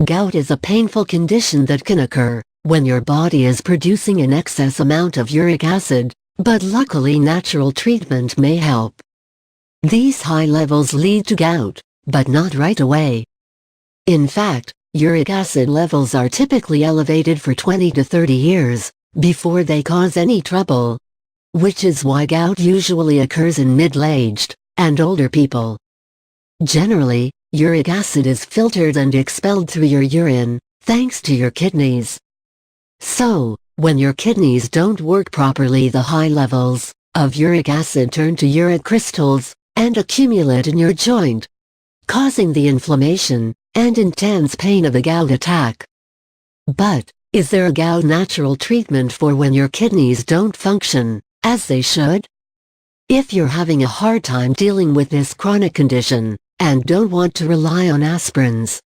Gout is a painful condition that can occur when your body is producing an excess amount of uric acid, but luckily natural treatment may help. These high levels lead to gout, but not right away. In fact, uric acid levels are typically elevated for 20 to 30 years before they cause any trouble, which is why gout usually occurs in middle-aged and older people. Generally, uric acid is filtered and expelled through your urine, thanks to your kidneys. So, when your kidneys don't work properly, the high levels of uric acid turn to uric crystals and accumulate in your joint, causing the inflammation and intense pain of a gout attack. But, is there a gout natural treatment for when your kidneys don't function as they should? If you're having a hard time dealing with this chronic condition, and don't want to rely on aspirins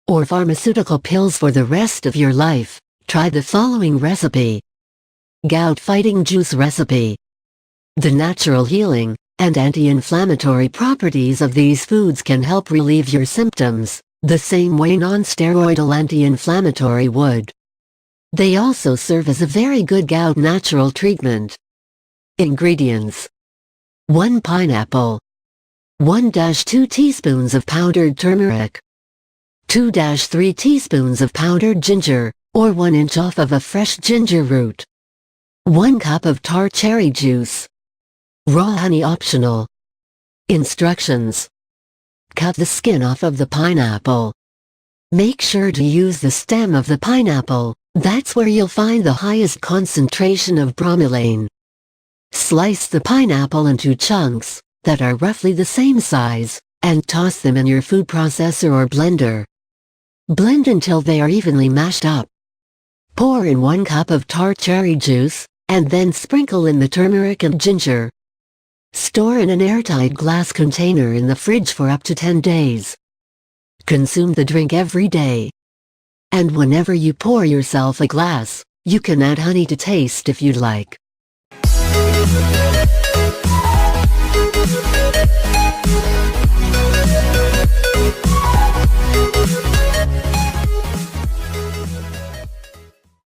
or pharmaceutical pills for the rest of your life, try the following recipe. Gout fighting juice recipe. The natural healing and anti-inflammatory properties of these foods can help relieve your symptoms, the same way non-steroidal anti-inflammatory would. They also serve as a very good gout natural treatment. Ingredients: 1 pineapple, 1-2 teaspoons of powdered turmeric, 2-3 teaspoons of powdered ginger, or 1 inch off of a fresh ginger root, 1 cup of tart cherry juice. Raw honey optional. Instructions: cut the skin off of the pineapple. Make sure to use the stem of the pineapple, that's where you'll find the highest concentration of bromelain. Slice the pineapple into chunks that are roughly the same size, and toss them in your food processor or blender. Blend until they are evenly mashed up. Pour in 1 cup of tart cherry juice, and then sprinkle in the turmeric and ginger. Store in an airtight glass container in the fridge for up to 10 days. Consume the drink every day. And whenever you pour yourself a glass, you can add honey to taste if you'd like.